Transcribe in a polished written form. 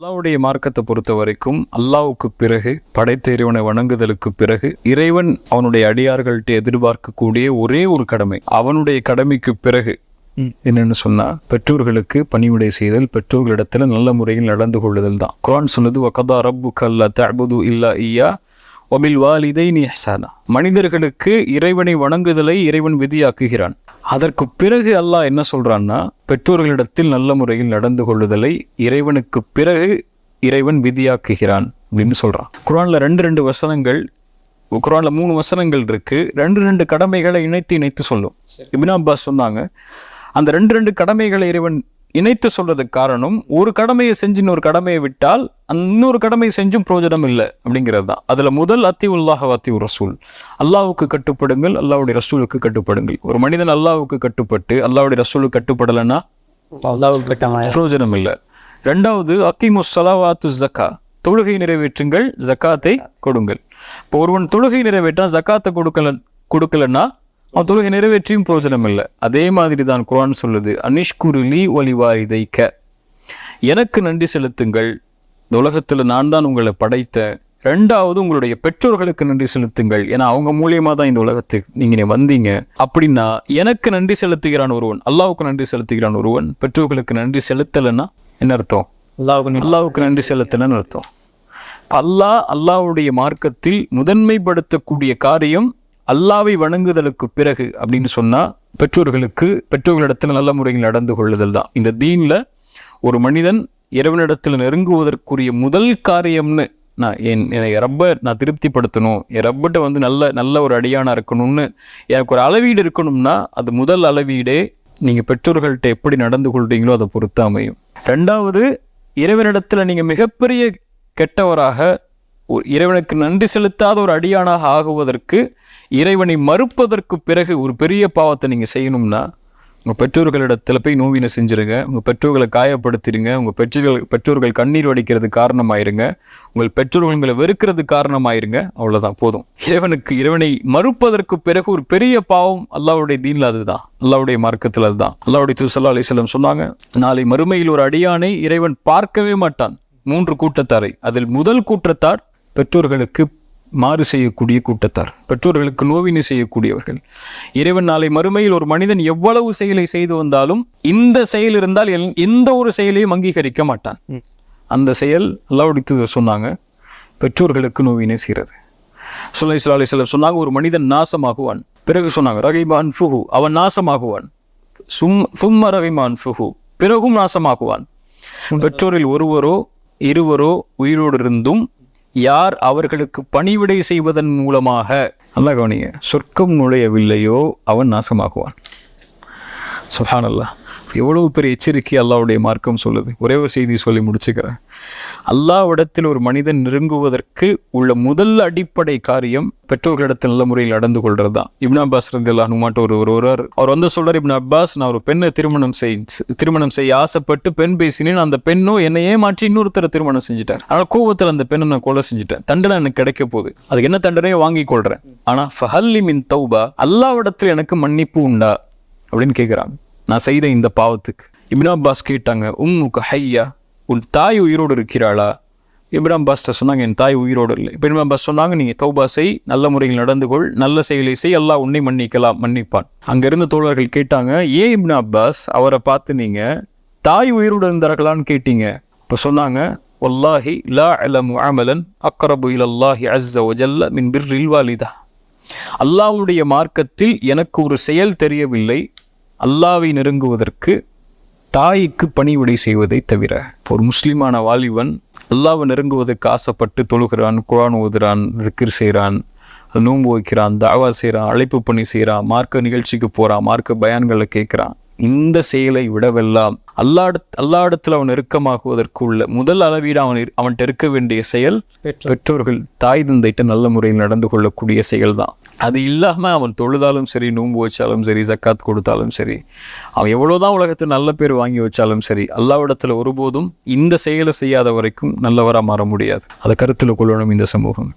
அல்லாவுடைய மார்க்கத்தை பொறுத்த வரைக்கும் அல்லாவுக்கு பிறகு படைத்த இறைவனை வணங்குதலுக்கு பிறகு இறைவன் அவனுடைய அடியார்கள்ட்ட எதிர்பார்க்கக்கூடிய ஒரே ஒரு கடமை, அவனுடைய கடமைக்கு பிறகு என்னன்னு சொன்னா பெற்றோர்களுக்கு பணிவிடை செய்தல், பெற்றோர்களிடத்துல நல்ல முறையில் நடந்து கொள்ளுதல் தான். குர்ஆன் சொன்னது வகதா ரப்புக அல்லா தஅபுது இல்லா இய்யா வபில் வாலிதைனி இஹ்சானா. மனிதர்களுக்கு இறைவனை வணங்குதலை இறைவன் விதியாக்குகிறான். அதற்கு பிறகு அல்லாஹ் என்ன சொல்றான்னா, பெற்றோர்களிடத்தில் நல்ல முறையில் நடந்து கொள்ளுதலை இறைவனுக்கு பிறகு இறைவன் விதியாக்குகிறான் அப்படின்னு சொல்றான். குர்ஆன்ல ரெண்டு வசனங்கள், குர்ஆன்ல 3 வசனங்கள் இருக்கு. ரெண்டு கடமைகளை இணைத்து சொல்லும். இப்னு அப்பாஸ் சொன்னாங்க, அந்த ரெண்டு கடமைகளை இறைவன் இணைத்து சொல்றதுக்கு காரணம், ஒரு கடமையை செஞ்சு இன்னொரு கடமையை விட்டால் இன்னொரு கடமையை செஞ்சும் பிரயோஜனம் இல்லை அப்படிங்கிறது தான். அதுல முதல் அத்தியுல்லாஹ் அத்தியுர் ரசூல், அல்லாஹ்வுக்கு கட்டுப்படுங்கள், அல்லாஹ்வுடைய ரசூலுக்கு கட்டுப்படுங்கள். ஒரு மனிதன் அல்லாஹ்வுக்கு கட்டுப்பட்டு அல்லாஹ்வுடைய ரசூலுக்கு கட்டுப்படலைன்னா பிரயோஜனம் இல்லை. 2வது அக்கீமுஸ் ஸலவாத்து ஸக்கா, தொழுகை நிறைவேற்றுங்கள், ஜக்காத்தை கொடுங்கள். இப்போ ஒருவன் தொழுகை நிறைவேற்றா ஜக்காத்தை கொடுக்கலன்னா அவன் தொழுகை நிறைவேற்றியும் பிரயோஜனம் இல்லை. அதே மாதிரி தான் குர்ஆன் சொல்லுது, அனிஷ்குருலி வலிவாரிதைக்க, எனக்கு நன்றி செலுத்துங்கள், இந்த உலகத்துல நான் தான் உங்களை படைத்தேன். 2வது உங்களுடைய பெற்றோர்களுக்கு நன்றி செலுத்துங்கள், ஏன்னா அவங்க மூலியமா தான் இந்த உலகத்துக்கு நீங்க வந்தீங்க. அப்படின்னா எனக்கு நன்றி செலுத்துகிறான் ஒருவன், அல்லாஹ்வுக்கு நன்றி செலுத்துகிறான் ஒருவன், பெற்றோர்களுக்கு நன்றி செலுத்தலைன்னா என்ன அர்த்தம்? அல்லாஹ்வுக்கு நன்றி செலுத்தலன்னு அர்த்தம். அல்லாஹ்வுடைய மார்க்கத்தில் முதன்மைப்படுத்தக்கூடிய காரியம் அல்லாவை வணங்குதலுக்கு பிறகு அப்படின்னு சொன்னா பெற்றோர்களிடத்துல நல்ல முறையில் நடந்து கொள்ளுதல் தான். இந்த தீன்ல ஒரு மனிதன் இறைவனிடத்துல நெருங்குவதற்குரிய முதல் காரியம்னு, நான் திருப்திப்படுத்தணும், என் ரப்பிட்ட நல்ல ஒரு அடியானா இருக்கணும்னு எனக்கு ஒரு அளவீடு இருக்கணும்னா, அது முதல் அளவீடே நீங்க பெற்றோர்கள்ட்ட எப்படி நடந்து கொள்றீங்களோ அதை பொறுத்து அமையும். 2வது, இறைவனிடத்துல நீங்க மிகப்பெரிய கெட்டவராக, இறைவனுக்கு நன்றி செலுத்தாத ஒரு அடியானாக ஆகுவதற்கு, இறைவனை மறுப்பதற்கு பிறகு ஒரு பெரிய பாவத்தை நீங்க செய்யணும்னா, உங்க பெற்றோர்களிடத்துல போய் நோவினை செஞ்சிருங்க, உங்க பெற்றோர்களை காயப்படுத்திடுங்க, உங்க பெற்றோர்கள் கண்ணீர் வடிக்கிறது காரணமாயிருங்க, உங்கள் பெற்றோர்கள் உங்களை வெறுக்கிறது காரணமாயிருங்க, அவ்வளவுதான் போதும். இறைவனை மறுப்பதற்கு பிறகு ஒரு பெரிய பாவம் அல்லாஹ்வுடைய தீன்ல அதுதான், அல்லாஹ்வுடைய மார்க்கத்தில் அதுதான். அல்லாஹ்வுடைய தூதர் ஸல்லல்லாஹு அலைஹி வஸல்லம் சொன்னாங்க, நாளை மறுமையில் ஒரு அடியானை இறைவன் பார்க்கவே மாட்டான். 3 கூட்டத்தாரை, அதில் முதல் கூட்டத்தார் பெற்றோர்களுக்கு மாறு செய்யக்கூடிய கூட்டத்தார், பெற்றோர்களுக்கு நோவினை செய்யக்கூடியவர்கள். இறைவன் நாளை மறுமையில் ஒரு மனிதன் எவ்வளவு செயலை செய்து வந்தாலும் இந்த செயல் இருந்தால் எந்த ஒரு செயலையும் அங்கீகரிக்க மாட்டான். அந்த செயல் அல்லாஹ்வுடைய சொன்னாங்க, பெற்றோர்களுக்கு நோவினை செய்கிறது. ஸல்லல்லாஹு அலைஹி வஸல்லம் சொன்னாங்க, ஒரு மனிதன் நாசமாகுவான். பிறகு சொன்னாங்க, ரகிபான் ஃபுஹு, அவன் நாசமாகுவான். சும்ம ரகிமான் ஃபுஹு, பிறகும் நாசமாகுவான். பெற்றோரில் ஒருவரோ இருவரோ உயிரோடு இருந்தும் யார் அவர்களுக்கு பணிவிடை செய்வதன் மூலமாக, நல்லா கவனிங்க, சொர்க்கம் நுழையவில்லையோ அவன் நாசமாகுவான். சுப்ஹானல்லாஹ், எவ்வளவு பெரிய எச்சரிக்கை அல்லாஹ்வுடைய மார்க்கம் சொல்லுது. ஒரே ஒரு செய்தி சொல்லி முடிச்சுக்கிறேன். அல்லாஹ்விடத்தில் ஒரு மனிதன் நெருங்குவதற்கு உள்ள முதல் அடிப்படை காரியம் பெற்றோர்களிடத்தில் நல்ல முறையில் நடந்து கொள்றது தான். இப்னு அப்பாஸ் ரலியல்லாஹு அன்ஹு ஒருவர் அவர் சொல்றார், இப்னு அப்பாஸ், நான் ஒரு பெண்ணை திருமணம் செய்ய ஆசைப்பட்டு பெண் பேசினேன், அந்த பெண்ணோ என்னை ஏமாற்றி இன்னொருத்தரை திருமணம் செஞ்சுட்டார். ஆனால் கோபத்தில் அந்த பெண்ணை நான் கொலை செஞ்சுட்டேன், தண்டனை எனக்கு கிடைக்க போகுது, அதுக்கு என்ன தண்டனையோ வாங்கி கொள்றேன், ஆனா ஃபஹல்லி மின் தௌபா, அல்லாஹ்விடத்தில் எனக்கு மன்னிப்பு உண்டா அப்படின்னு கேட்கிறாங்க, நான் செய்த இந்த பாவத்துக்கு. இப்னு அப்பாஸ் கேட்டாங்க, உம்முக ஹய்யா, உன் தாய் உயிரோடு இருக்கிறாளா? இப்னு அப்பாஸ் சொன்னாங்க, என் தாய் உயிரோடு இல்லை. இப்னு அப்பாஸ் சொன்னாங்க, நீங்க தௌபா செய், நல்ல முறையில் நடந்து கொள், நல்ல செயலை செய், அல்லாஹ் உன்னை மன்னிப்பான். அங்கிருந்த தோழர்கள் கேட்டாங்க, ஏன் இப்னு அப்பாஸ் அவரை பார்த்து நீங்க தாய் உயிரோடு இருந்தார்களான்னு கேட்டீங்க? இப்ப சொன்னாங்க, வல்லாஹி லா அலமு அமலன் அக்ரபு இலல்லாஹி அஸ்ஸ வஜல்ல மின் பிர்ரில் வாலிதா, அல்லாஹ்வுடைய மார்க்கத்தில் எனக்கு ஒரு செயல் தெரியவில்லை அல்லாஹ்வை நெருங்குவதற்கு தாய்க்கு பணிவிடை செய்வதை தவிர. ஒரு முஸ்லிமான வாலிபன் அல்லாஹ்வை நெருங்குவதற்கு ஆசைப்பட்டு தொழுகிறான், குர்ஆன் ஓதுறான், திக்ர் செய்கிறான், நோன்பு வைக்கிறான், தஅவா செய்கிறான், அழைப்பு பணி செய்கிறான், மார்க்க நிகழ்ச்சிக்கு போறான், மார்க்க பயான்களை கேட்கிறான். இந்த செயலை விடவெல்லாம் அல்லாஹ்விடத்தில் அவன் நெருக்கமாகுவதற்கு உள்ள முதல் அளவீடு அவன்கிட்ட இருக்க வேண்டிய செயல் பெற்றோர்கள், தாய் தந்தைட்ட நல்ல முறையில் நடந்து கொள்ளக்கூடிய செயல் தான். அது இல்லாம அவன் தொழுதாலும் சரி, நோன்பு வச்சாலும் சரி, ஜக்காத் கொடுத்தாலும் சரி, அவன் எவ்வளவுதான் உலகத்தில் நல்ல பேர் வாங்கி வச்சாலும் சரி, அல்லாஹ்விடத்தில் ஒருபோதும் இந்த செயலை செய்யாத வரைக்கும் நல்லவரா மாற முடியாது. அதை கருத்தில் கொள்ளணும் இந்த சமூகம்.